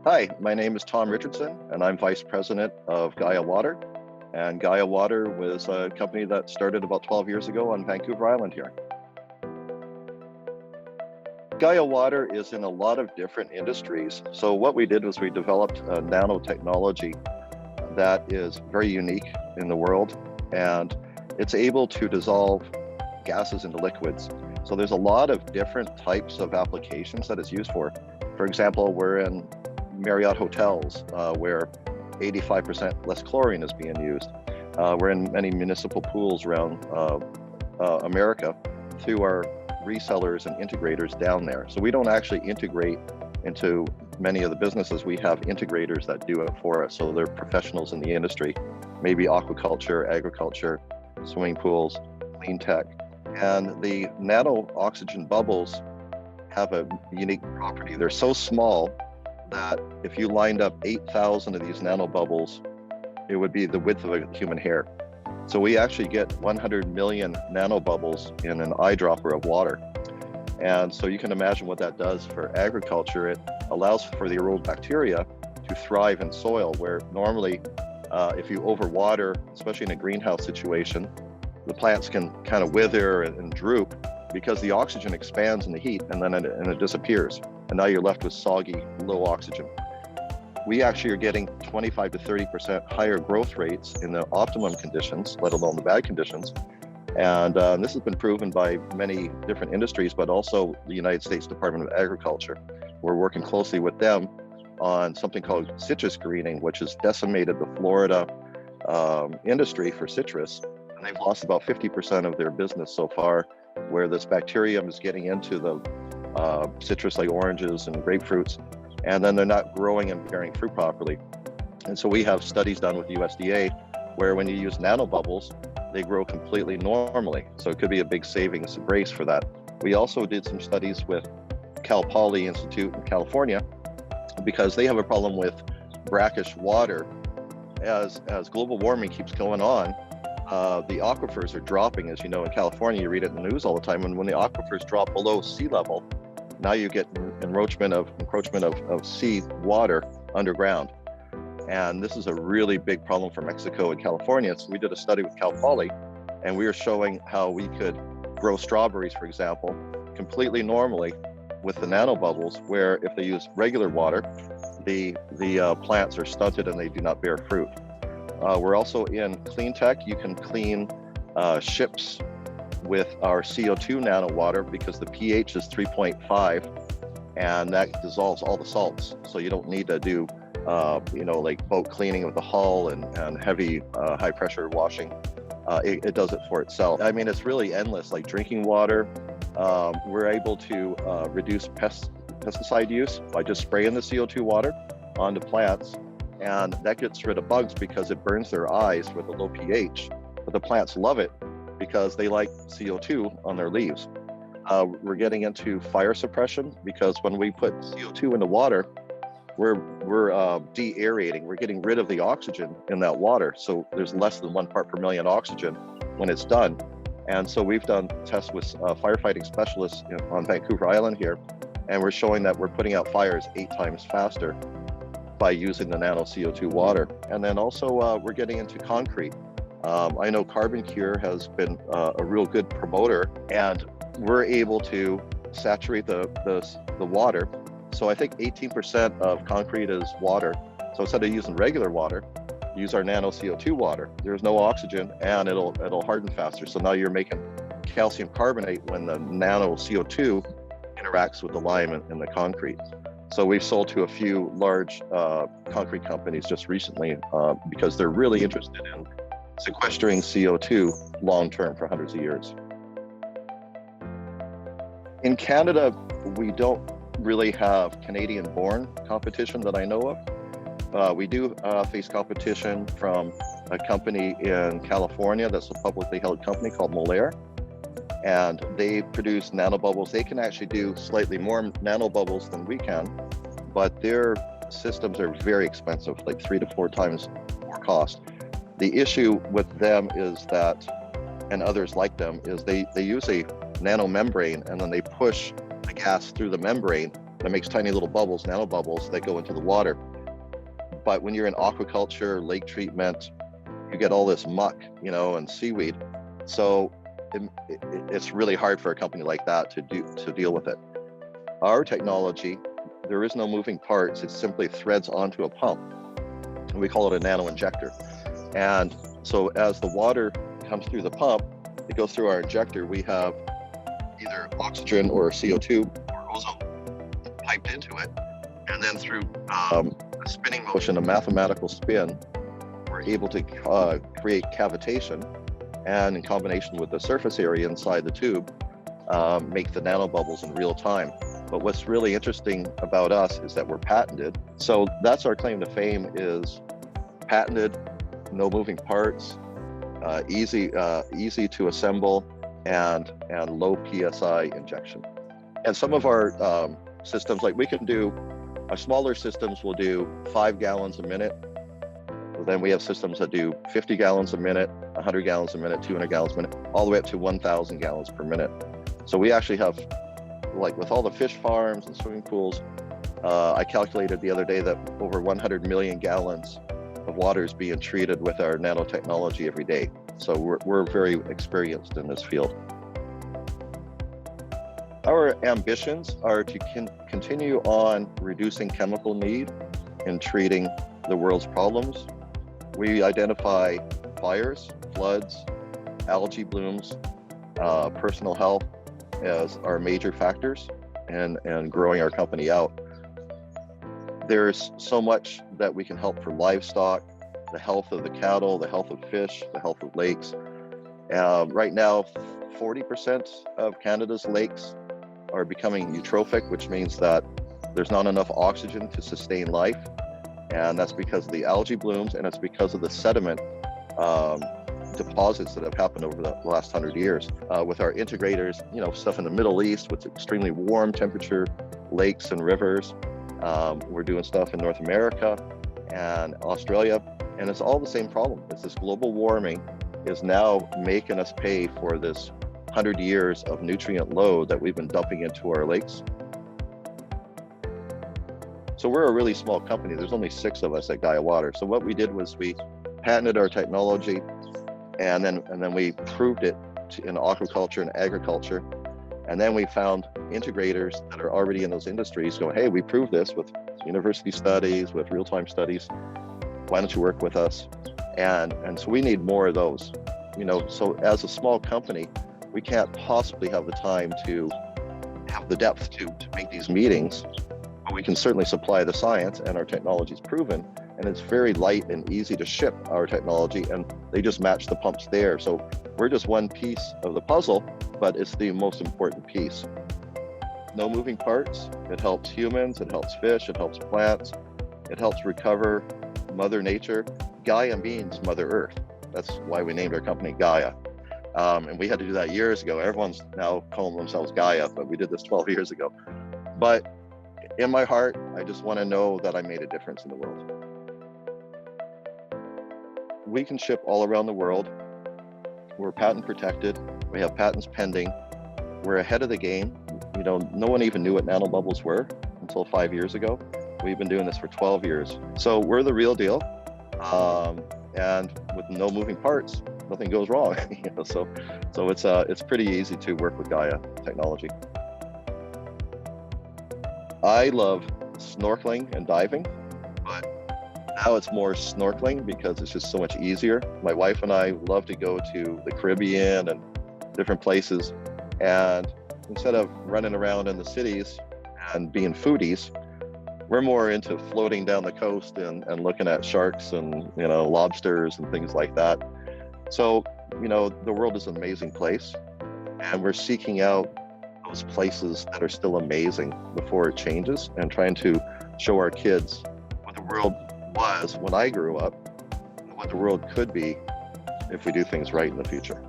Hi, my name is Tom Richardson, and I'm Vice President of Gaia Water. And Gaia Water was a company that started about 12 years ago on Vancouver Island here. Gaia Water is in a lot of different industries. So what we did was we developed a nanotechnology that is very unique in the world, and it's able to dissolve gases into liquids. So there's a lot of different types of applications that it's used for. For example, we're in Marriott hotels where 85% less chlorine is being used. We're in many municipal pools around America through our resellers and integrators down there. So we don't actually integrate into many of the businesses. We have integrators that do it for us. So they're professionals in the industry, maybe aquaculture, agriculture, swimming pools, clean tech. And the nano oxygen bubbles have a unique property. They're so small that if you lined up 8,000 of these nano bubbles, it would be the width of a human hair. So we actually get 100 million nano bubbles in an eyedropper of water. And so you can imagine what that does for agriculture. It allows for the aerobic bacteria to thrive in soil where normally if you overwater, especially in a greenhouse situation, the plants can kind of wither and droop because the oxygen expands in the heat and then it disappears. And now you're left with soggy, low oxygen. We actually are getting 25 to 30% higher growth rates in the optimum conditions, let alone the bad conditions. And this has been proven by many different industries, but also the United States Department of Agriculture. We're working closely with them on something called citrus greening, which has decimated the Florida industry for citrus. And they've lost about 50% of their business so far, where this bacterium is getting into the citrus like oranges and grapefruits, and then they're not growing and bearing fruit properly. And so we have studies done with USDA where when you use nanobubbles, they grow completely normally. So it could be a big savings grace for that. We also did some studies with Cal Poly Institute in California because they have a problem with brackish water. As global warming keeps going on, the aquifers are dropping. As you know, in California, you read it in the news all the time. And when the aquifers drop below sea level, now you get encroachment of sea water underground. And this is a really big problem for Mexico and California. So we did a study with Cal Poly, and we were showing how we could grow strawberries, for example, completely normally with the nanobubbles, where if they use regular water, the plants are stunted and they do not bear fruit. We're also in clean tech. You can clean ships with our CO2 nano water because the pH is 3.5 and that dissolves all the salts. So you don't need to do, like boat cleaning with the hull and heavy high pressure washing. It does it for itself. I mean, it's really endless, like drinking water. We're able to reduce pesticide use by just spraying the CO2 water onto plants. And that gets rid of bugs because it burns their eyes with a low pH. But the plants love it because they like CO2 on their leaves. We're getting into fire suppression because when we put CO2 into water, we're de-aerating. We're getting rid of the oxygen in that water. So there's less than 1 part per million oxygen when it's done. And so we've done tests with firefighting specialists on Vancouver Island here, and we're showing that we're putting out fires 8 times faster by using the nano CO2 water. And then also we're getting into concrete. I know Carbon Cure has been a real good promoter, and we're able to saturate the water. So I think 18% of concrete is water. So instead of using regular water, use our nano CO2 water. There's no oxygen and it'll harden faster. So now you're making calcium carbonate when the nano CO2 interacts with the lime in the concrete. So we've sold to a few large concrete companies just recently because they're really interested in sequestering CO2 long-term for hundreds of years. In Canada, we don't really have Canadian-born competition that I know of. We do face competition from a company in California that's a publicly held company called Molaire, and they produce nanobubbles. They can actually do slightly more nanobubbles than we can, but their systems are very expensive, like 3 to 4 times more cost. The issue with them is that, and others like them, is they use a nanomembrane and then they push the gas through the membrane that makes tiny little bubbles, nanobubbles, that go into the water. But when you're in aquaculture, lake treatment, you get all this muck, and seaweed. So it's really hard for a company like that to deal with it. Our technology, there is no moving parts. It simply threads onto a pump. And we call it a nano injector. And so as the water comes through the pump, it goes through our injector. We have either oxygen or CO2 or ozone piped into it. And then through a spinning motion, a mathematical spin, we're able to create cavitation, and in combination with the surface area inside the tube, make the nanobubbles in real time. But what's really interesting about us is that we're patented. So that's our claim to fame, is patented, no moving parts, easy to assemble, and low PSI injection. And some of our systems, like our smaller systems will do 5 gallons a minute. Then we have systems that do 50 gallons a minute, 100 gallons a minute, 200 gallons a minute, all the way up to 1,000 gallons per minute. So we actually have, like with all the fish farms and swimming pools, I calculated the other day that over 100 million gallons of water is being treated with our nanotechnology every day. So we're very experienced in this field. Our ambitions are to continue on reducing chemical need in treating the world's problems. We identify fires, floods, algae blooms, personal health as our major factors and growing our company out. There's so much that we can help for livestock, the health of the cattle, the health of fish, the health of lakes. Right now, 40% of Canada's lakes are becoming eutrophic, which means that there's not enough oxygen to sustain life. And that's because of the algae blooms, and it's because of the sediment deposits that have happened over the last 100 years. With our integrators, stuff in the Middle East with extremely warm temperature lakes and rivers. We're doing stuff in North America and Australia, and it's all the same problem. It's this global warming is now making us pay for this 100 years of nutrient load that we've been dumping into our lakes. So we're a really small company. There's only 6 of us at Gaia Water. So what we did was we patented our technology, and then we proved it in aquaculture and agriculture. And then we found integrators that are already in those industries going, hey, we proved this with university studies, with real-time studies. Why don't you work with us? And so we need more of those. So as a small company, we can't possibly have the time to have the depth to make these meetings. But we can certainly supply the science, and our technology is proven, and it's very light and easy to ship our technology, and they just match the pumps there. So we're just one piece of the puzzle, but it's the most important piece. No moving parts. It helps humans, it helps fish, it helps plants, it helps recover Mother Nature. Gaia means Mother Earth. That's why we named our company Gaia. And we had to do that years ago. Everyone's now calling themselves Gaia, but we did this 12 years ago. But in my heart, I just want to know that I made a difference in the world. We can ship all around the world. We're patent protected. We have patents pending. We're ahead of the game. No one even knew what nanobubbles were until 5 years ago. We've been doing this for 12 years. So we're the real deal. And with no moving parts, nothing goes wrong. So it's pretty easy to work with Gaia technology. I love snorkeling and diving, but now it's more snorkeling because it's just so much easier. My wife and I love to go to the Caribbean and different places, and instead of running around in the cities and being foodies, we're more into floating down the coast and looking at sharks and lobsters and things like that. So the world is an amazing place, and we're seeking out those places that are still amazing before it changes, and trying to show our kids what the world was when I grew up and what the world could be if we do things right in the future.